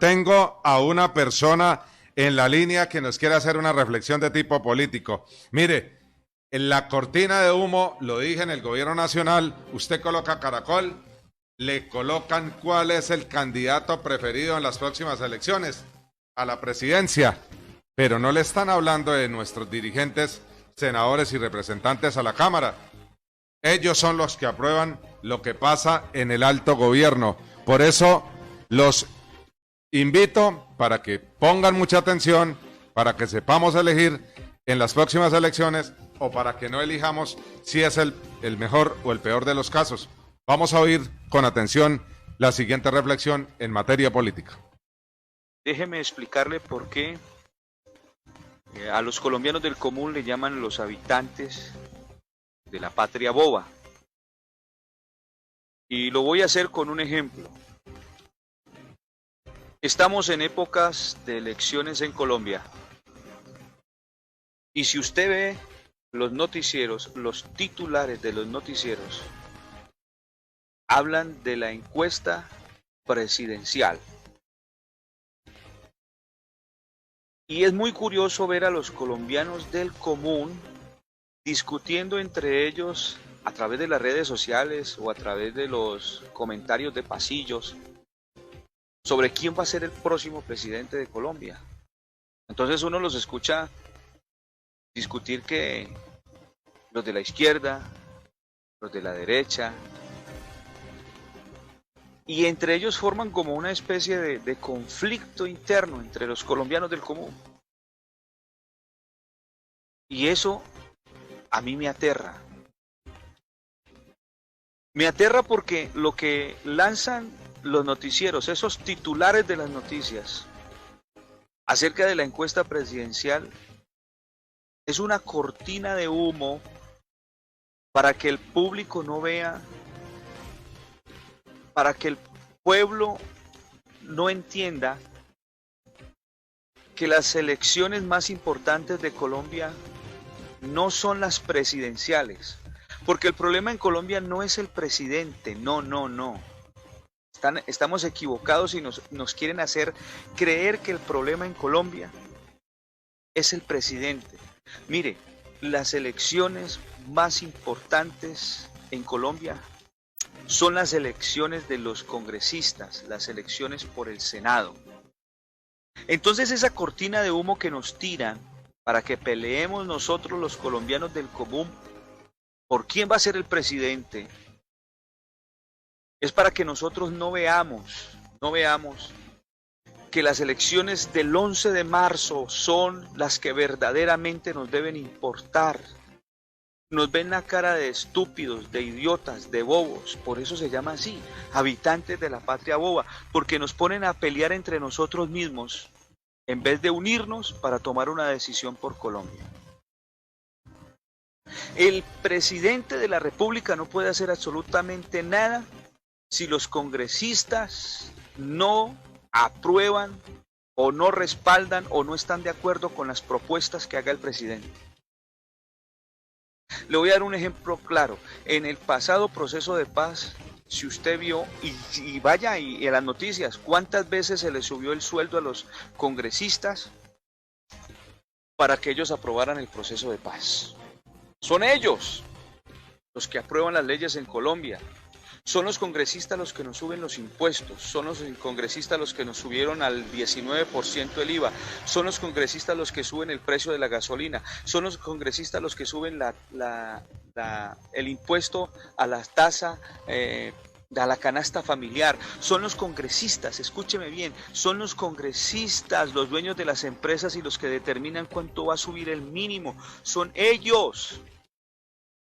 tengo a una persona en la línea que nos quiere hacer una reflexión de tipo político. Mire, en la cortina de humo, lo dije en el gobierno nacional, usted coloca Caracol, le colocan cuál es el candidato preferido en las próximas elecciones a la presidencia, pero no le están hablando de nuestros dirigentes, senadores y representantes a la Cámara. Ellos son los que aprueban lo que pasa en el alto gobierno. Por eso los invito para que pongan mucha atención, para que sepamos elegir en las próximas elecciones o para que no elijamos si es el mejor o el peor de los casos. Vamos a oír con atención la siguiente reflexión en materia política. Déjeme explicarle por qué a los colombianos del común le llaman los habitantes de la patria boba. Y lo voy a hacer con un ejemplo. Estamos en épocas de elecciones en Colombia. Y si usted ve los noticieros, los titulares de los noticieros, hablan de la encuesta presidencial. Y es muy curioso ver a los colombianos del común discutiendo entre ellos a través de las redes sociales o a través de los comentarios de pasillos sobre quién va a ser el próximo presidente de Colombia. Entonces uno los escucha discutir que los de la izquierda, los de la derecha, y entre ellos forman como una especie de conflicto interno entre los colombianos del común. Y eso a mí me aterra. Me aterra porque lo que lanzan los noticieros, esos titulares de las noticias acerca de la encuesta presidencial, es una cortina de humo para que el público no vea, para que el pueblo no entienda que las elecciones más importantes de Colombia no son las presidenciales, porque el problema en Colombia no es el presidente, no. Estamos equivocados y nos quieren hacer creer que el problema en Colombia es el presidente. Mire, las elecciones más importantes en Colombia son las elecciones de los congresistas, las elecciones por el Senado. Entonces esa cortina de humo que nos tiran para que peleemos nosotros los colombianos del común por quién va a ser el presidente, es para que nosotros no veamos que las elecciones del 11 de marzo son las que verdaderamente nos deben importar. Nos ven la cara de estúpidos, de idiotas, de bobos, por eso se llama así, habitantes de la patria boba, porque nos ponen a pelear entre nosotros mismos en vez de unirnos para tomar una decisión por Colombia. El presidente de la República no puede hacer absolutamente nada si los congresistas no aprueban o no respaldan o no están de acuerdo con las propuestas que haga el presidente. Le voy a dar un ejemplo claro. En el pasado proceso de paz, si usted vio, y vaya y en las noticias, ¿cuántas veces se le subió el sueldo a los congresistas para que ellos aprobaran el proceso de paz? Son ellos los que aprueban las leyes en Colombia. Son los congresistas los que nos suben los impuestos, son los congresistas los que nos subieron al 19% el IVA, son los congresistas los que suben el precio de la gasolina, son los congresistas los que suben el impuesto a la tasa, a la canasta familiar, son los congresistas, escúcheme bien, son los congresistas, los dueños de las empresas y los que determinan cuánto va a subir el mínimo, son ellos.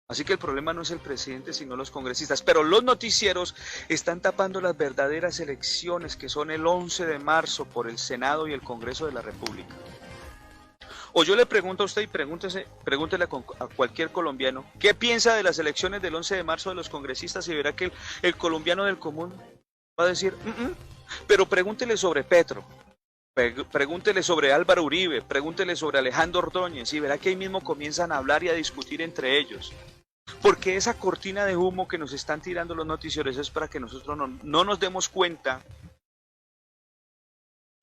Así que el problema no es el presidente, sino los congresistas. Pero los noticieros están tapando las verdaderas elecciones que son el 11 de marzo por el Senado y el Congreso de la República. O yo le pregunto a usted y pregúntele a cualquier colombiano, ¿qué piensa de las elecciones del 11 de marzo de los congresistas? Y verá que el colombiano del común va a decir, pero pregúntele sobre Petro. Pregúntele sobre Álvaro Uribe, pregúntele sobre Alejandro Ordóñez y verá que ahí mismo comienzan a hablar y a discutir entre ellos. Porque esa cortina de humo que nos están tirando los noticieros es para que nosotros no nos demos cuenta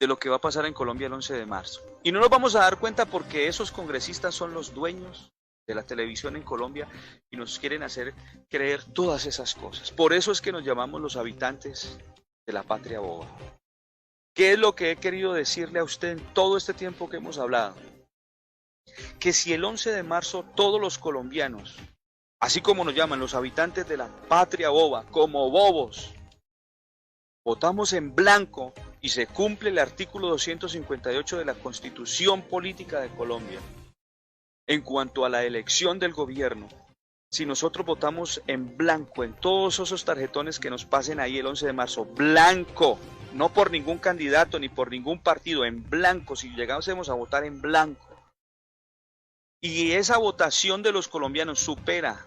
de lo que va a pasar en Colombia el 11 de marzo. Y no nos vamos a dar cuenta porque esos congresistas son los dueños de la televisión en Colombia y nos quieren hacer creer todas esas cosas. Por eso es que nos llamamos los habitantes de la patria boba. ¿Qué es lo que he querido decirle a usted en todo este tiempo que hemos hablado? Que si el 11 de marzo todos los colombianos, así como nos llaman los habitantes de la patria boba, como bobos, votamos en blanco y se cumple el artículo 258 de la Constitución Política de Colombia, en cuanto a la elección del gobierno, si nosotros votamos en blanco en todos esos tarjetones que nos pasen ahí el 11 de marzo, blanco, no por ningún candidato ni por ningún partido, en blanco, si llegásemos a votar en blanco, y esa votación de los colombianos supera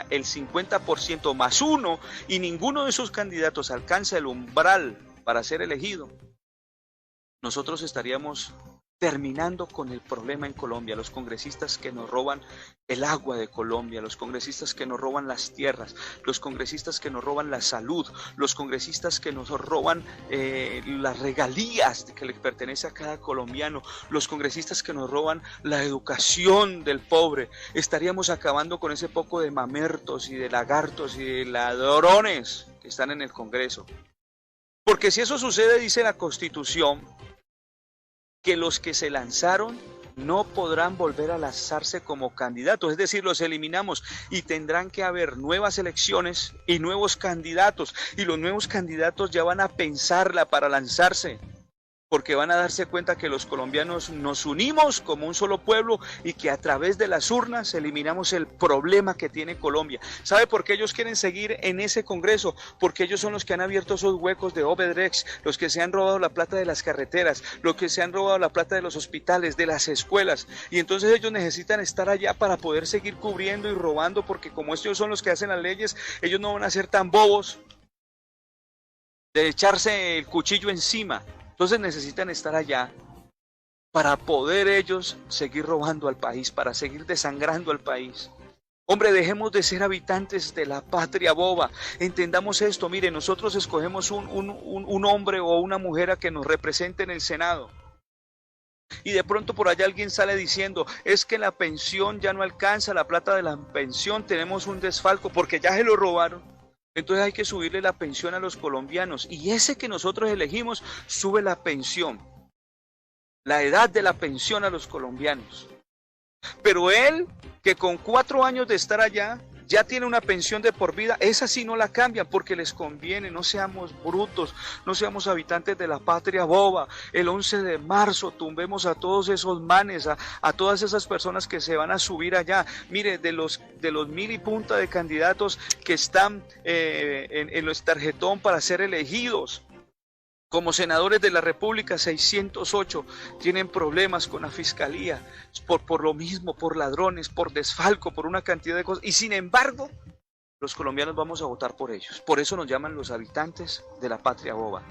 el 50% más uno y ninguno de esos candidatos alcanza el umbral para ser elegido, nosotros estaríamos terminando con el problema en Colombia, los congresistas que nos roban el agua de Colombia, los congresistas que nos roban las tierras, los congresistas que nos roban la salud, los congresistas que nos roban las regalías que le pertenece a cada colombiano, los congresistas que nos roban la educación del pobre. Estaríamos acabando con ese poco de mamertos y de lagartos y de ladrones que están en el Congreso. Porque si eso sucede, dice la Constitución, que los que se lanzaron no podrán volver a lanzarse como candidatos, es decir, los eliminamos y tendrán que haber nuevas elecciones y nuevos candidatos, y los nuevos candidatos ya van a pensarla para lanzarse, porque van a darse cuenta que los colombianos nos unimos como un solo pueblo y que a través de las urnas eliminamos el problema que tiene Colombia. ¿Sabe por qué ellos quieren seguir en ese Congreso? Porque ellos son los que han abierto esos huecos de Obedrex, los que se han robado la plata de las carreteras, los que se han robado la plata de los hospitales, de las escuelas, y entonces ellos necesitan estar allá para poder seguir cubriendo y robando, porque como ellos son los que hacen las leyes, ellos no van a ser tan bobos de echarse el cuchillo encima. Entonces necesitan estar allá para poder ellos seguir robando al país, para seguir desangrando al país. Hombre, dejemos de ser habitantes de la patria boba. Entendamos esto. Mire, nosotros escogemos un hombre o una mujer a que nos represente en el Senado. Y de pronto por allá alguien sale diciendo, es que la pensión ya no alcanza, la plata de la pensión, tenemos un desfalco porque ya se lo robaron. Entonces hay que subirle la pensión a los colombianos, y ese que nosotros elegimos sube la pensión, la edad de la pensión a los colombianos. Pero él, que con 4 años de estar allá, ya tiene una pensión de por vida, esa sí no la cambian porque les conviene. No seamos brutos, no seamos habitantes de la patria boba. El 11 de marzo tumbemos a todos esos manes, a todas esas personas que se van a subir allá. Mire, de los 1000 y punta de candidatos que están en los tarjetón para ser elegidos como senadores de la República, 608 tienen problemas con la fiscalía por lo mismo, por ladrones, por desfalco, por una cantidad de cosas, y sin embargo los colombianos vamos a votar por ellos. Por eso nos llaman los habitantes de la patria boba.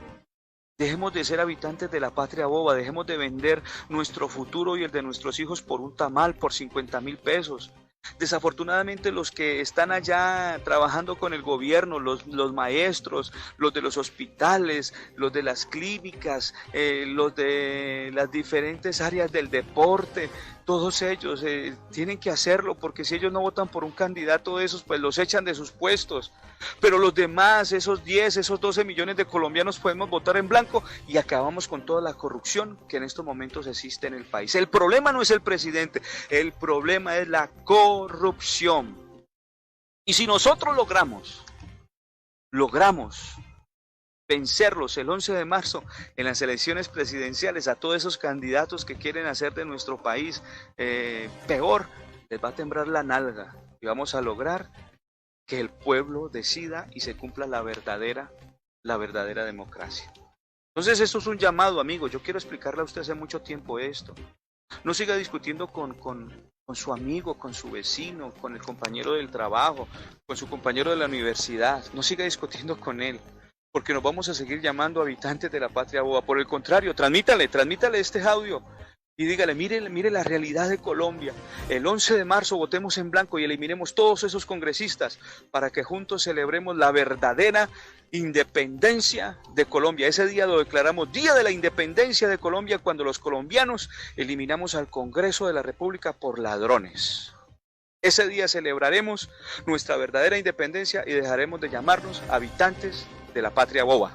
Dejemos de ser habitantes de la patria boba, dejemos de vender nuestro futuro y el de nuestros hijos por un tamal, por 50.000 pesos. Desafortunadamente los que están allá trabajando con el gobierno, los maestros, los de los hospitales, los de las clínicas, los de las diferentes áreas del deporte, todos ellos tienen que hacerlo, porque si ellos no votan por un candidato de esos, pues los echan de sus puestos. Pero los demás, esos 10, esos 12 millones de colombianos, podemos votar en blanco y acabamos con toda la corrupción que en estos momentos existe en el país. El problema no es el presidente, el problema es la corrupción. Y si nosotros logramos vencerlos el 11 de marzo en las elecciones presidenciales, a todos esos candidatos que quieren hacer de nuestro país peor, les va a temblar la nalga y vamos a lograr que el pueblo decida y se cumpla la verdadera democracia. Entonces esto es un llamado, amigo. Yo quiero explicarle a usted hace mucho tiempo esto. No siga discutiendo con su amigo, con su vecino, con el compañero del trabajo, con su compañero de la universidad. No siga discutiendo con él, porque nos vamos a seguir llamando habitantes de la patria boba. Por el contrario, transmítale este audio y dígale, mire la realidad de Colombia. El 11 de marzo votemos en blanco y eliminemos todos esos congresistas para que juntos celebremos la verdadera independencia de Colombia. Ese día lo declaramos Día de la Independencia de Colombia, cuando los colombianos eliminamos al Congreso de la República por ladrones. Ese día celebraremos nuestra verdadera independencia y dejaremos de llamarnos habitantes de la patria boba.